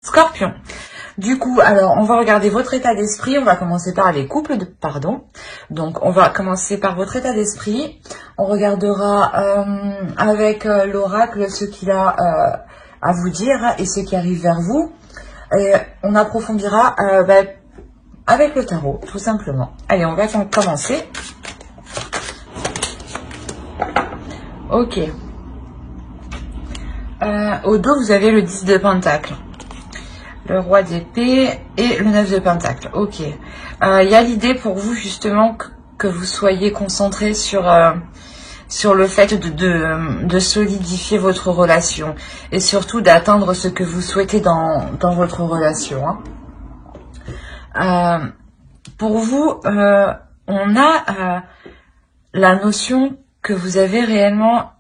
Scorpion. Du coup, alors, on va regarder votre état d'esprit. On va commencer par les couples, Donc, on va commencer par votre état d'esprit. On regardera avec l'oracle ce qu'il a à vous dire et ce qui arrive vers vous. Et on approfondira avec le tarot, tout simplement. Allez, on va commencer. Ok. Au dos, vous avez le 10 de Pentacle. Le roi d'épée et le 9 de Pentacle. Ok. Il y a l'idée pour vous justement que vous soyez concentré sur le fait de solidifier votre relation et surtout d'atteindre ce que vous souhaitez dans votre relation. Pour vous, on a la notion que vous avez réellement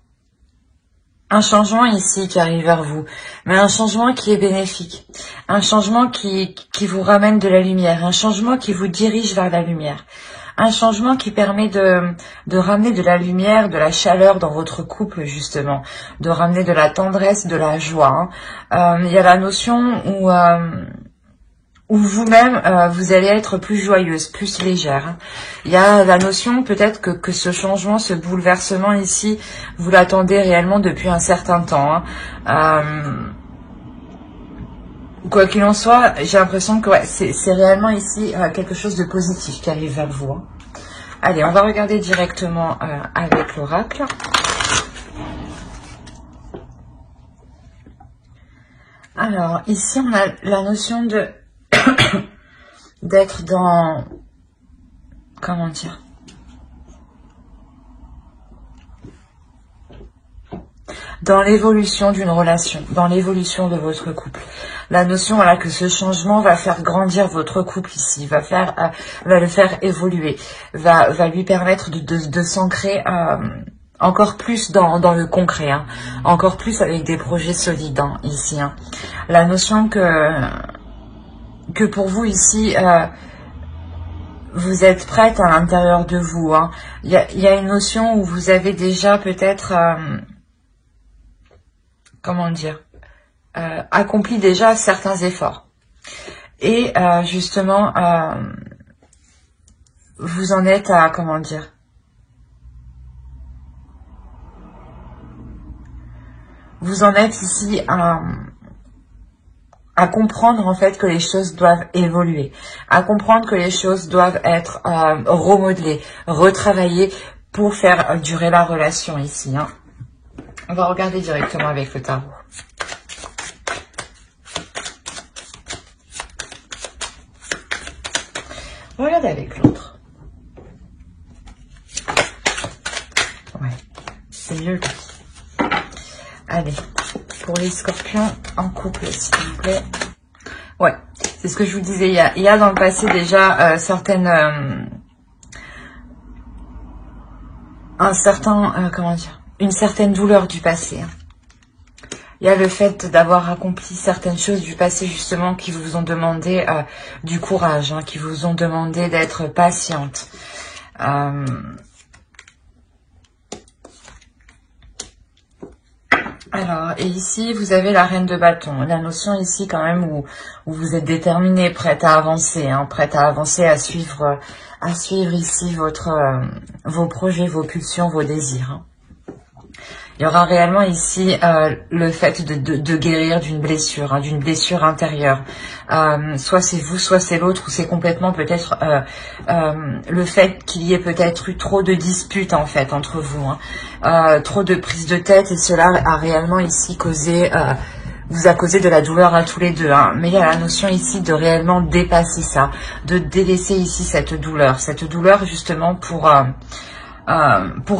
un changement ici qui arrive vers vous, mais un changement qui est bénéfique, un changement qui vous ramène de la lumière, un changement qui vous dirige vers la lumière, un changement qui permet de ramener de la lumière, de la chaleur dans votre couple justement, de ramener de la tendresse, de la joie. Il y a la notion où vous-même, vous allez être plus joyeuse, plus légère. Il y a la notion peut-être que ce changement, ce bouleversement ici, vous l'attendez réellement depuis un certain temps. Quoi qu'il en soit, j'ai l'impression que c'est réellement ici quelque chose de positif qui arrive vers vous. Allez, on va regarder directement avec l'oracle. Alors, ici, on a la notion d'être dans, comment dire, dans l'évolution d'une relation, dans l'évolution de votre couple. La notion que ce changement va faire grandir votre couple ici, va le faire évoluer, va lui permettre de s'ancrer encore plus dans le concret, encore plus avec des projets solides ici. La notion que pour vous ici, vous êtes prête à l'intérieur de vous. Il y a une notion où vous avez déjà peut-être, comment dire, accompli déjà certains efforts. Et justement, vous en êtes à, comment dire, vous en êtes ici à comprendre en fait que les choses doivent évoluer, à comprendre que les choses doivent être remodelées, retravaillées pour faire durer la relation ici. On va regarder directement avec le tarot. Regardez avec l'autre. Ouais, c'est mieux lui. Allez. Pour les scorpions en couple, s'il vous plaît. Ouais, c'est ce que je vous disais. Il y a dans le passé déjà une certaine douleur du passé. Il y a le fait d'avoir accompli certaines choses du passé justement qui vous ont demandé du courage, qui vous ont demandé d'être patiente. Alors, et ici, vous avez la reine de bâton. La notion ici, quand même, où vous êtes déterminée, prête à avancer, à suivre ici vos projets, vos pulsions, vos désirs. Il y aura réellement ici le fait de guérir d'une blessure intérieure. Soit c'est vous, soit c'est l'autre, ou c'est complètement peut-être le fait qu'il y ait peut-être eu trop de disputes en fait entre vous, trop de prises de tête, et cela a réellement ici vous a causé de la douleur à tous les deux. Mais il y a la notion ici de réellement dépasser ça, de délaisser ici cette douleur justement pour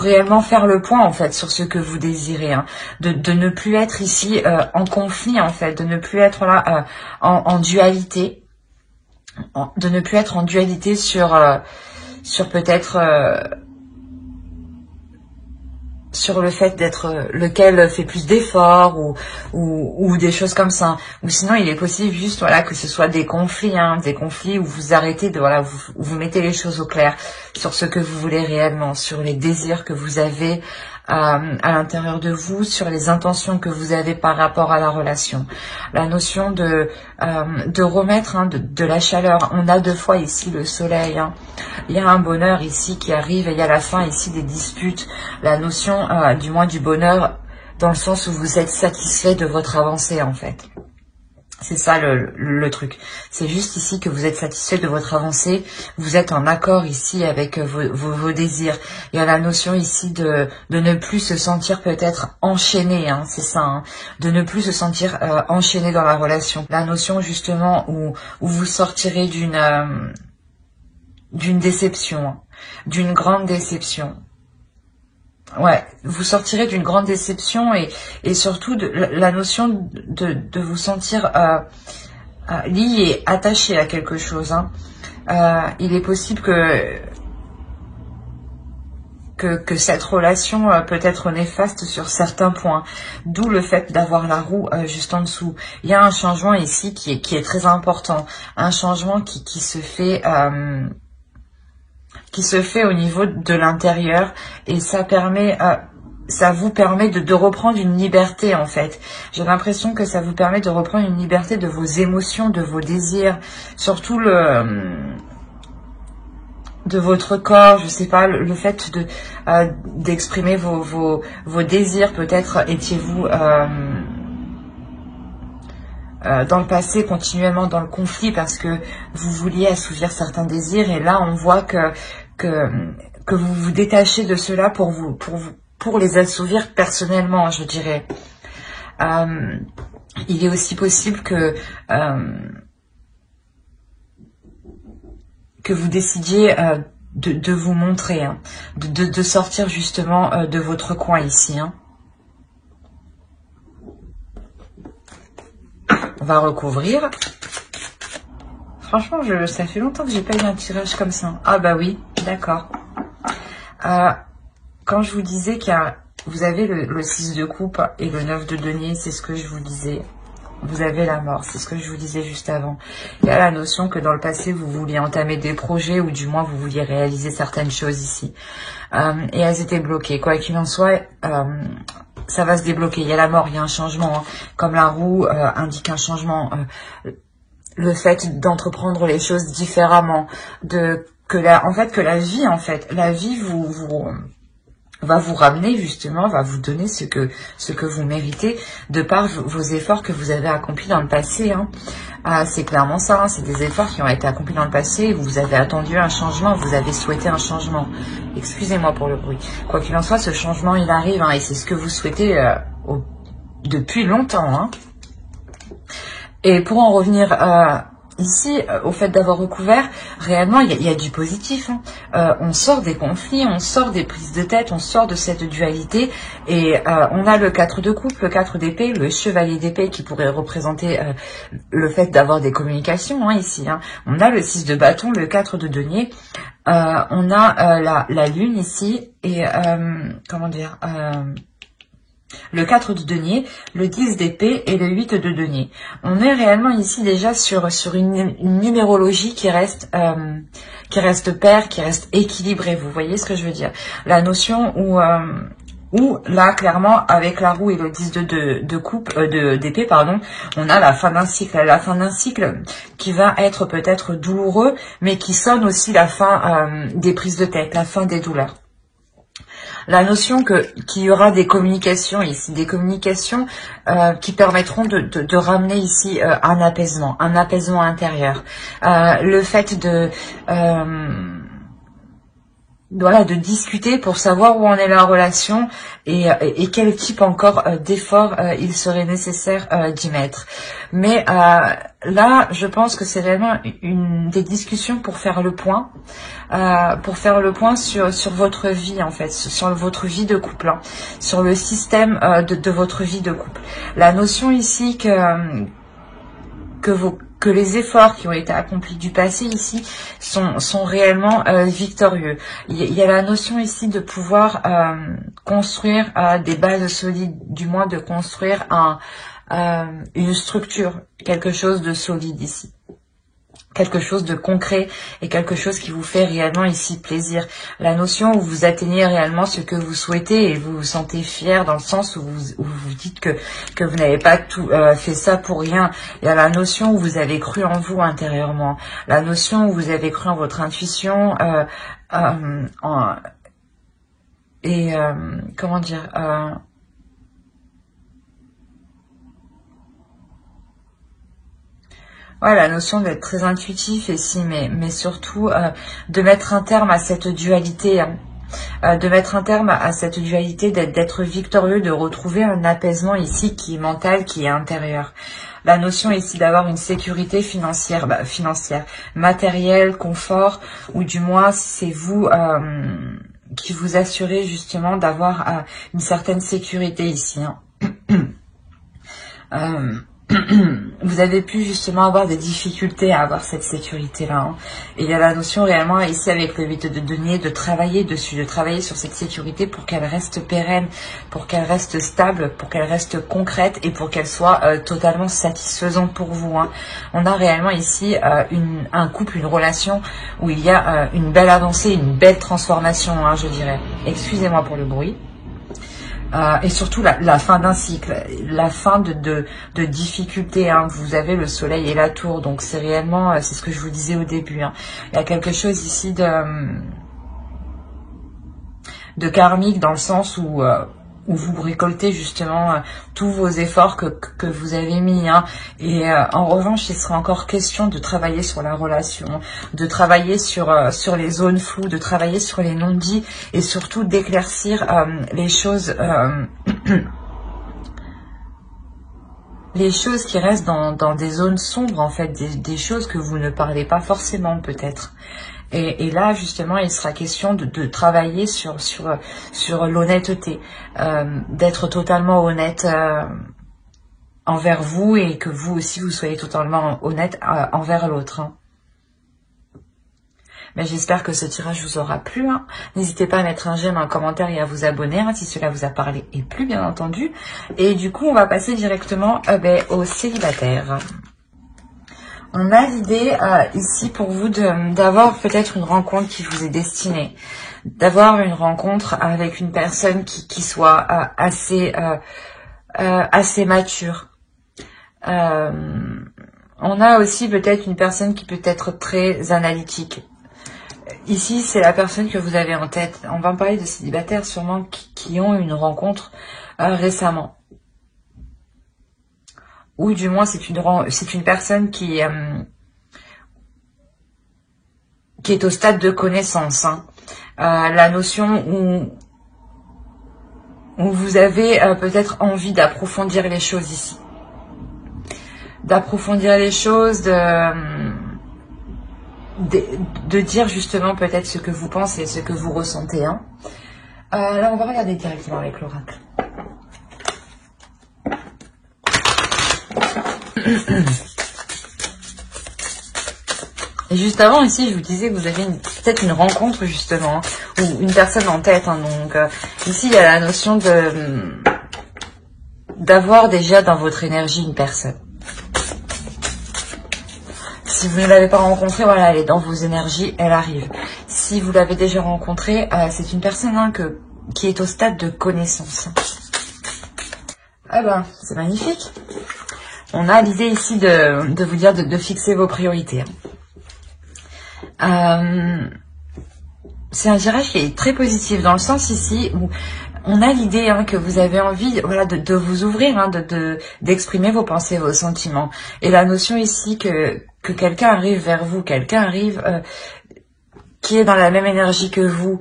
réellement faire le point en fait sur ce que vous désirez, de ne plus être ici en conflit en fait, de ne plus être là en dualité, de ne plus être en dualité sur peut-être sur le fait d'être lequel fait plus d'efforts ou des choses comme ça. Ou sinon, il est possible juste que ce soit des conflits où vous arrêtez vous mettez les choses au clair sur ce que vous voulez réellement, sur les désirs que vous avez à l'intérieur de vous, sur les intentions que vous avez par rapport à la relation. La notion de remettre de la chaleur. On a deux fois ici le soleil. Il y a un bonheur ici qui arrive et il y a la fin ici des disputes. La notion du moins du bonheur dans le sens où vous êtes satisfait de votre avancée en fait. C'est ça le truc. C'est juste ici que vous êtes satisfait de votre avancée. Vous êtes en accord ici avec vos désirs. Il y a la notion ici de ne plus se sentir peut-être enchaîné. C'est ça. De ne plus se sentir enchaîné dans la relation. La notion justement où vous sortirez d'une déception. D'une grande déception. Ouais, vous sortirez d'une grande déception et surtout de la notion de vous sentir lié, attaché à quelque chose. Il est possible que cette relation peut être néfaste sur certains points, d'où le fait d'avoir la roue juste en dessous. Il y a un changement ici qui est très important, un changement qui se fait au niveau de l'intérieur et ça vous permet de reprendre une liberté en fait. J'ai l'impression que ça vous permet de reprendre une liberté de vos émotions, de vos désirs, surtout de votre corps, je sais pas, le fait d'exprimer vos désirs. Peut-être étiez-vous dans le passé continuellement dans le conflit parce que vous vouliez assouvir certains désirs et là on voit que vous vous détachez de cela pour les assouvir personnellement, je dirais. Il est aussi possible que vous décidiez de vous montrer, de sortir justement de votre coin ici. On va recouvrir. Franchement, ça fait longtemps que j'ai pas eu un tirage comme ça. Ah bah oui, d'accord. Quand je vous disais vous avez le 6 de coupe et le 9 de denier, c'est ce que je vous disais. Vous avez la mort, c'est ce que je vous disais juste avant. Il y a la notion que dans le passé, vous vouliez entamer des projets ou du moins vous vouliez réaliser certaines choses ici. Et elles étaient bloquées. Quoi qu'il en soit, ça va se débloquer. Il y a la mort, il y a un changement. Comme la roue indique un changement. Le fait d'entreprendre les choses différemment. Que la vie va vous ramener justement, va vous donner ce que vous méritez de par vos efforts que vous avez accomplis dans le passé. C'est clairement ça, c'est des efforts qui ont été accomplis dans le passé, vous avez attendu un changement, vous avez souhaité un changement. Excusez-moi pour le bruit. Quoi qu'il en soit, ce changement il arrive et c'est ce que vous souhaitez depuis longtemps. Et pour en revenir ici, au fait d'avoir recouvert, réellement, il y a du positif. On sort des conflits, on sort des prises de tête, on sort de cette dualité. Et on a le 4 de coupe, le 4 d'épée, le chevalier d'épée qui pourrait représenter le fait d'avoir des communications ici. On a le 6 de bâton, le 4 de denier. On a la lune ici et comment dire le 4 de denier, le 10 d'épée et le 8 de denier. On est réellement ici déjà sur une numérologie qui reste paire, qui reste équilibrée. Vous voyez ce que je veux dire? La notion où là, clairement, avec la roue et le 10 d'épée, on a la fin d'un cycle. La fin d'un cycle qui va être peut-être douloureux, mais qui sonne aussi la fin des prises de tête, la fin des douleurs. La notion qu'il y aura des communications ici, des communications qui permettront de ramener ici un apaisement intérieur. Le fait de discuter pour savoir où en est la relation et quel type encore d'effort il serait nécessaire d'y mettre. Mais là, je pense que c'est vraiment des discussions pour faire le point sur votre vie en fait, sur votre vie de couple, sur le système de votre vie de couple. La notion ici que les efforts qui ont été accomplis du passé ici sont réellement victorieux. Il y a la notion ici de pouvoir construire des bases solides, du moins de construire une structure, quelque chose de solide ici. quelque chose de concret et quelque chose qui vous fait réellement ici plaisir. La notion où vous atteignez réellement ce que vous souhaitez et vous vous sentez fier dans le sens où vous dites que vous n'avez pas tout fait ça pour rien. Il y a la notion où vous avez cru en vous intérieurement. La notion où vous avez cru en votre intuition comment dire ouais, la notion d'être très intuitif ici, mais surtout de mettre un terme à cette dualité, hein. De mettre un terme à cette dualité, d'être victorieux, de retrouver un apaisement ici qui est mental, qui est intérieur. La notion ici d'avoir une sécurité financière, matérielle, confort, ou du moins c'est vous qui vous assurez justement d'avoir une certaine sécurité ici, hein. Vous avez pu justement avoir des difficultés à avoir cette sécurité-là, hein. Et il y a la notion réellement ici avec le 8 de denier de travailler dessus, de travailler sur cette sécurité pour qu'elle reste pérenne, pour qu'elle reste stable, pour qu'elle reste concrète et pour qu'elle soit totalement satisfaisante pour vous, hein. On a réellement ici un couple, une relation où il y a une belle avancée, une belle transformation, hein, je dirais. Excusez-moi pour le bruit. Et surtout la fin d'un cycle, la fin de difficultés, hein. Vous avez le soleil et la tour, donc c'est réellement, c'est ce que je vous disais au début, hein. Il y a quelque chose ici de karmique dans le sens où vous récoltez justement tous vos efforts que vous avez mis, hein. Et en revanche, il sera encore question de travailler sur la relation, de travailler sur les zones floues, de travailler sur les non-dits et surtout d'éclaircir les choses les choses qui restent dans des zones sombres, en fait, des choses que vous ne parlez pas forcément peut-être. Et là, justement, il sera question de travailler sur l'honnêteté, d'être totalement honnête envers vous et que vous aussi, vous soyez totalement honnête envers l'autre, hein. Mais j'espère que ce tirage vous aura plu, hein. N'hésitez pas à mettre un j'aime, un commentaire et à vous abonner, hein, si cela vous a parlé et plu, bien entendu. Et du coup, on va passer directement aux célibataires. On a l'idée ici pour vous d'avoir peut-être une rencontre qui vous est destinée, d'avoir une rencontre avec une personne qui soit assez mature. On a aussi peut-être une personne qui peut être très analytique. Ici, c'est la personne que vous avez en tête. On va en parler de célibataires sûrement qui ont une rencontre récemment. Ou du moins, c'est une personne qui est au stade de connaissance, hein. La notion où vous avez peut-être envie d'approfondir les choses ici. D'approfondir les choses, de dire justement peut-être ce que vous pensez, ce que vous ressentez, hein. Là, on va regarder directement avec l'oracle. Et juste avant, ici, je vous disais que vous avez peut-être une rencontre, justement, hein, ou une personne en tête, hein. Donc, ici, il y a la notion d'avoir déjà dans votre énergie une personne. Si vous ne l'avez pas rencontrée, voilà, elle est dans vos énergies, elle arrive. Si vous l'avez déjà rencontrée, c'est une personne, hein, qui est au stade de connaissance. Ah ben, c'est magnifique. On a l'idée ici de vous dire de fixer vos priorités. C'est un tirage qui est très positif dans le sens ici où on a l'idée, hein, que vous avez envie, voilà, de vous ouvrir, hein, d'exprimer vos pensées, vos sentiments. Et la notion ici que quelqu'un arrive vers vous, quelqu'un arrive qui est dans la même énergie que vous,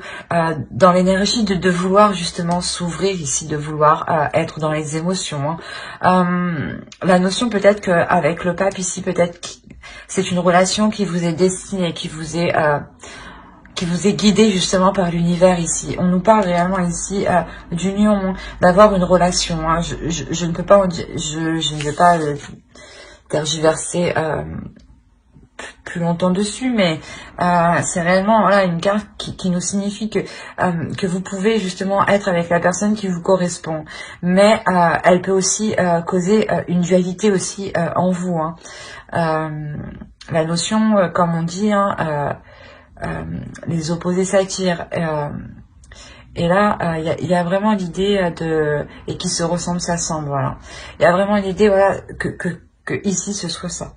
dans l'énergie de vouloir justement s'ouvrir ici, de vouloir être dans les émotions, hein. La notion peut-être qu'avec le pape ici, peut-être c'est une relation qui vous est destinée, qui vous est guidée justement par l'univers ici. On nous parle réellement ici d'union, d'avoir une relation, hein. Je ne peux pas, je ne vais pas tergiverser plus longtemps dessus, mais c'est réellement, voilà, une carte qui nous signifie que vous pouvez justement être avec la personne qui vous correspond, mais elle peut aussi causer une dualité aussi en vous, hein. la notion, comme on dit, hein, les opposés s'attirent. Et là, il y a vraiment l'idée de... Et qui se ressemblent s'assemblent, voilà. Il y a vraiment l'idée, voilà, que ici, ce soit ça.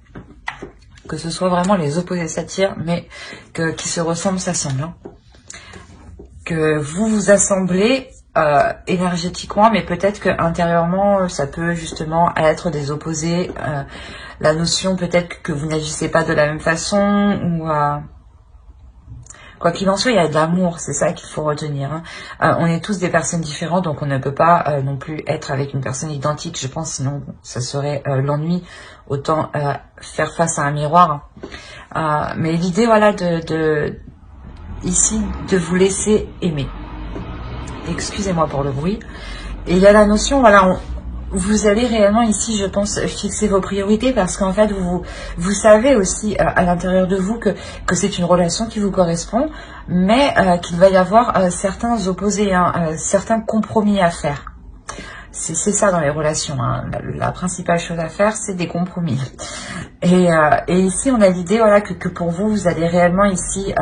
Que ce soit vraiment les opposés s'attirent, mais qui se ressemblent s'assemblent. Hein. Que vous vous assemblez énergétiquement, mais peut-être que intérieurement, ça peut justement être des opposés. La notion peut-être que vous n'agissez pas de la même façon, ou... Quoi qu'il en soit, il y a de l'amour, c'est ça qu'il faut retenir. Hein. On est tous des personnes différentes, donc on ne peut pas non plus être avec une personne identique, je pense, sinon ça serait l'ennui. Autant faire face à un miroir. Mais l'idée, voilà, ici, de vous laisser aimer. Excusez-moi pour le bruit. Et il y a la notion, voilà, vous allez réellement ici, je pense, fixer vos priorités parce qu'en fait, vous savez aussi à l'intérieur de vous que c'est une relation qui vous correspond, mais qu'il va y avoir certains opposés, hein, certains compromis à faire. C'est ça dans les relations. Hein. La principale chose à faire, c'est des compromis. Et ici, on a l'idée, voilà, que pour vous, vous allez réellement ici...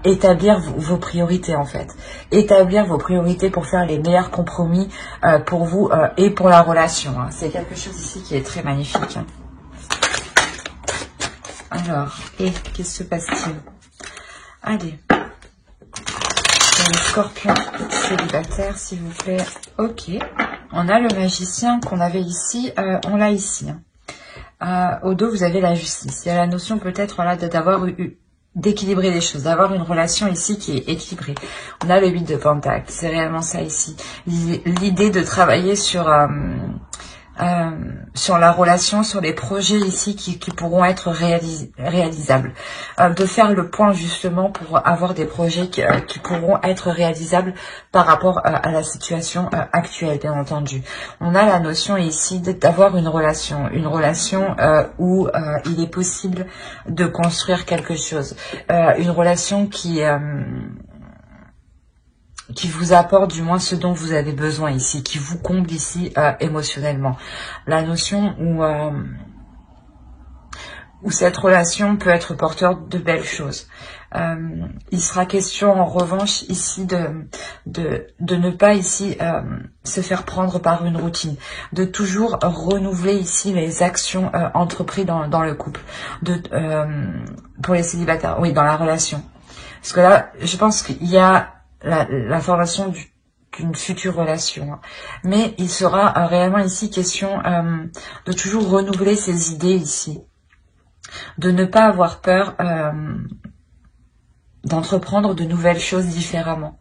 établir vos priorités en fait. Établir vos priorités pour faire les meilleurs compromis pour vous et pour la relation. Hein. C'est quelque chose ici qui est très magnifique. Hein. Alors, qu'est-ce qui se passe-t-il? Allez. Le scorpion célibataire, s'il vous plaît. Ok. On a le magicien qu'on avait ici. On l'a ici. Hein. Au dos, vous avez la justice. Il y a la notion peut-être voilà, d'avoir d'équilibrer les choses, d'avoir une relation ici qui est équilibrée. On a le 8 de Pentacle, c'est réellement ça ici. L'idée de travailler sur la relation, sur les projets ici qui pourront être réalisables. De faire le point justement pour avoir des projets qui pourront être réalisables par rapport à la situation actuelle, bien entendu. On a la notion ici d'avoir une relation où il est possible de construire quelque chose. Une relation qui vous apporte du moins ce dont vous avez besoin ici, qui vous comble ici émotionnellement. La notion où cette relation peut être porteur de belles choses. Il sera question en revanche ici de ne pas ici se faire prendre par une routine, de toujours renouveler ici les actions entreprises dans le couple, pour les célibataires, oui, dans la relation. Parce que là, je pense qu'il y a la formation d'une future relation. Hein. Mais il sera réellement ici question de toujours renouveler ses idées ici. De ne pas avoir peur d'entreprendre de nouvelles choses différemment.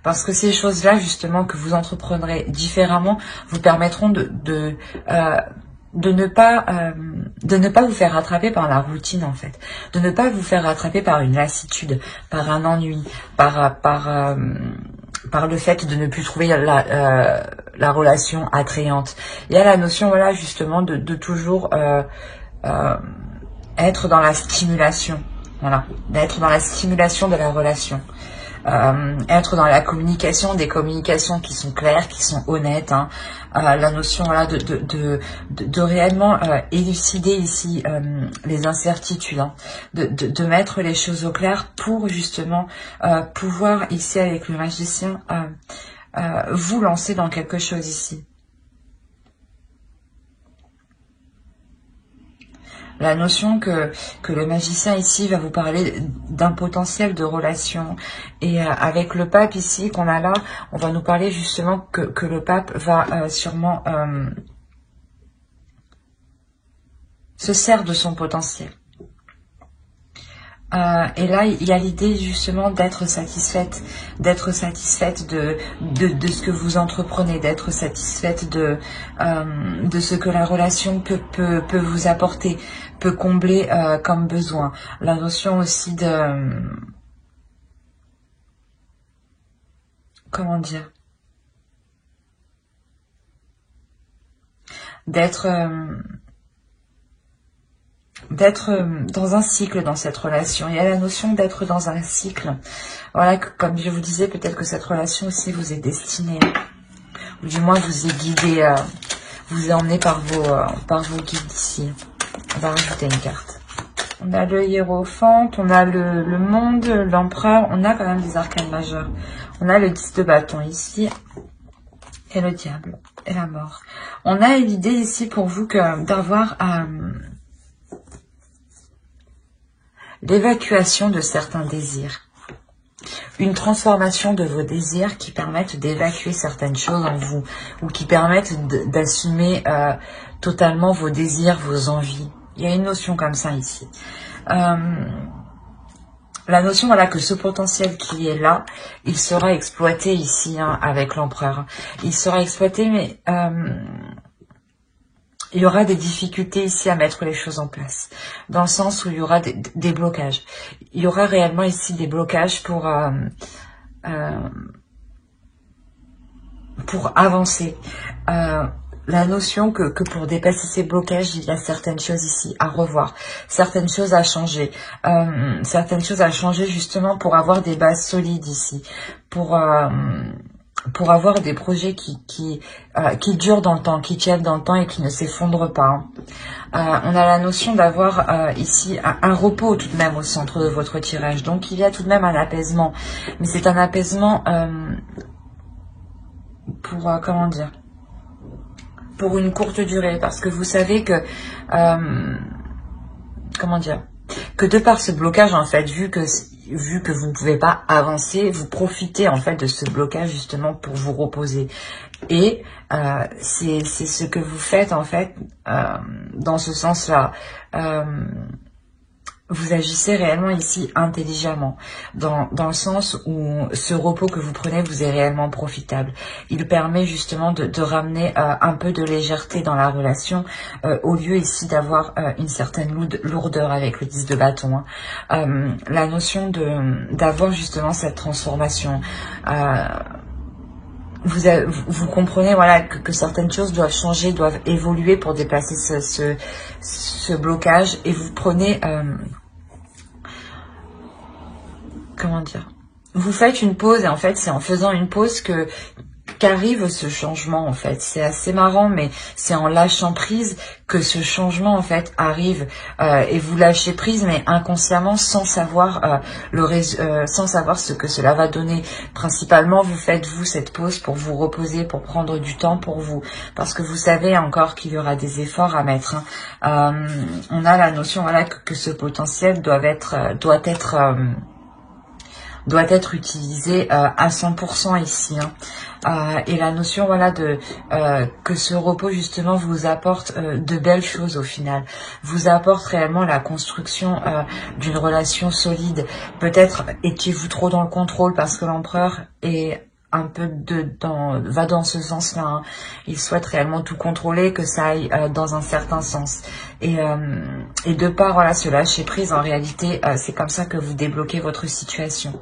Parce que ces choses-là, justement, que vous entreprendrez différemment, vous permettront de ne pas vous faire rattraper par la routine en fait, de ne pas vous faire rattraper par une lassitude, par un ennui, par le fait de ne plus trouver la relation attrayante. Il y a la notion voilà justement de toujours être dans la stimulation, voilà, d'être dans la stimulation de la relation. Être dans la communication, des communications qui sont claires, qui sont honnêtes, hein. La notion voilà, de réellement élucider ici les incertitudes, hein. de mettre les choses au clair pour justement pouvoir ici avec le magicien vous lancer dans quelque chose ici. La notion que le magicien ici va vous parler d'un potentiel de relation. Et avec le pape ici qu'on a là, on va nous parler justement que le pape va sûrement se sert de son potentiel. Et là, il y a l'idée justement d'être satisfaite de ce que vous entreprenez, d'être satisfaite de ce que la relation peut vous apporter, peut combler comme besoin. La notion aussi de... Comment dire? D'être dans un cycle dans cette relation. Il y a la notion d'être dans un cycle. Voilà, comme je vous disais, peut-être que cette relation aussi vous est destinée, ou du moins vous est guidée, vous est emmené par vos guides ici. On va rajouter une carte. On a le hiérophante, on a le monde, l'empereur, on a quand même des arcanes majeurs. On a le 10 de bâton ici, et le diable, et la mort. On a l'idée ici pour vous d'avoir l'évacuation de certains désirs. Une transformation de vos désirs qui permettent d'évacuer certaines choses en vous, ou qui permettent d'assumer totalement vos désirs, vos envies. Il y a une notion comme ça ici. La notion, voilà, que ce potentiel qui est là, il sera exploité ici, hein, avec l'empereur. Il sera exploité, mais il y aura des difficultés ici à mettre les choses en place. Dans le sens où il y aura des blocages. Il y aura réellement ici des blocages pour avancer. La notion que pour dépasser ces blocages, il y a certaines choses ici à revoir, certaines choses à changer, justement pour avoir des bases solides ici, pour avoir des projets qui durent dans le temps, qui tiennent dans le temps et qui ne s'effondrent pas. On a la notion d'avoir ici un repos tout de même au centre de votre tirage, donc il y a tout de même un apaisement, mais c'est un apaisement pour, comment dire, pour une courte durée, parce que vous savez que, comment dire, que de par ce blocage, en fait, vu que vous ne pouvez pas avancer, vous profitez, en fait, de ce blocage, justement, pour vous reposer. Et c'est ce que vous faites, en fait, dans ce sens-là. Vous agissez réellement ici intelligemment, dans le sens où ce repos que vous prenez vous est réellement profitable. Il permet justement de ramener un peu de légèreté dans la relation, au lieu ici d'avoir une certaine lourdeur avec le 10 de bâton. Hein. La notion d'avoir justement cette transformation. Vous comprenez, voilà, que certaines choses doivent changer, doivent évoluer pour dépasser ce blocage, et vous prenez, comment dire, vous faites une pause, et en fait c'est en faisant une pause qu'arrive ce changement, en fait. C'est assez marrant, mais c'est en lâchant prise que ce changement, en fait, arrive, et vous lâchez prise, mais inconsciemment, sans savoir sans savoir ce que cela va donner. Principalement, vous faites, vous, cette pause pour vous reposer, pour prendre du temps pour vous, parce que vous savez encore qu'il y aura des efforts à mettre. Hein. On a la notion, voilà, que ce potentiel doit être utilisé à 100% ici. Hein. Et la notion, voilà, que ce repos justement vous apporte de belles choses au final, vous apporte réellement la construction d'une relation solide. Peut-être étiez-vous trop dans le contrôle, parce que l'empereur est un peu va dans ce sens-là. Hein. Il souhaite réellement tout contrôler, que ça aille dans un certain sens. Et de par, voilà, ce lâcher prise, en réalité, c'est comme ça que vous débloquez votre situation.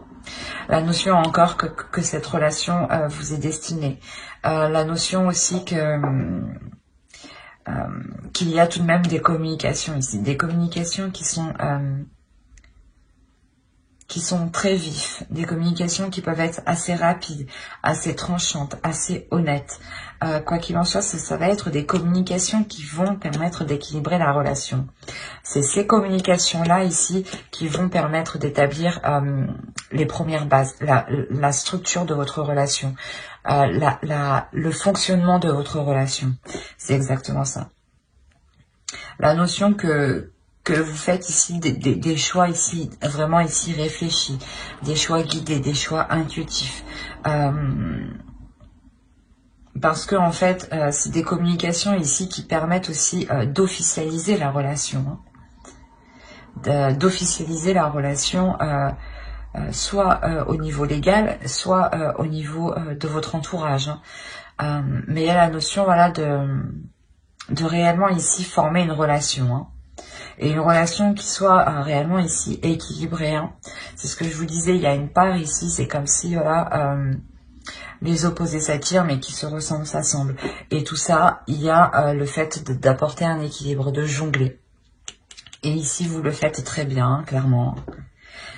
La notion encore que cette relation vous est destinée. La notion aussi qu'il y a tout de même des communications ici. Des communications qui sont très vives. Des communications qui peuvent être assez rapides, assez tranchantes, assez honnêtes. Quoi qu'il en soit, ça va être des communications qui vont permettre d'équilibrer la relation. C'est ces communications-là ici qui vont permettre d'établir les premières bases, la structure de votre relation, le fonctionnement de votre relation. C'est exactement ça. La notion que vous faites ici des choix ici, vraiment ici réfléchis, des choix guidés, des choix intuitifs. Parce que en fait, c'est des communications ici qui permettent aussi d'officialiser la relation. Hein. D'officialiser la relation soit au niveau légal, soit au niveau de votre entourage. Hein. Mais il y a la notion, voilà, de réellement ici former une relation. Hein. Et une relation qui soit réellement ici équilibrée. Hein. C'est ce que je vous disais, il y a une part ici, c'est comme si, voilà, les opposés s'attirent, mais qui se ressemblent, s'assemblent. Et tout ça, il y a le fait d'apporter un équilibre, de jongler. Et ici, vous le faites très bien, hein, clairement.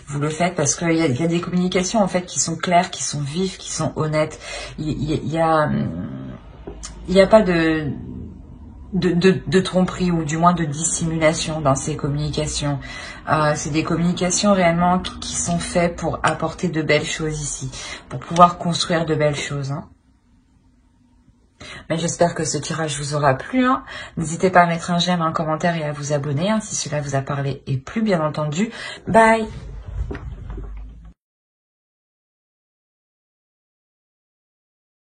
Vous le faites parce qu'il y a des communications, en fait, qui sont claires, qui sont vives, qui sont honnêtes. Il y a pas de... de tromperie ou du moins de dissimulation dans ces communications. C'est des communications réellement qui sont faites pour apporter de belles choses ici, pour pouvoir construire de belles choses. Hein. Mais j'espère que ce tirage vous aura plu. Hein. N'hésitez pas à mettre un j'aime, un commentaire et à vous abonner hein, si cela vous a parlé et plu, bien entendu. Bye!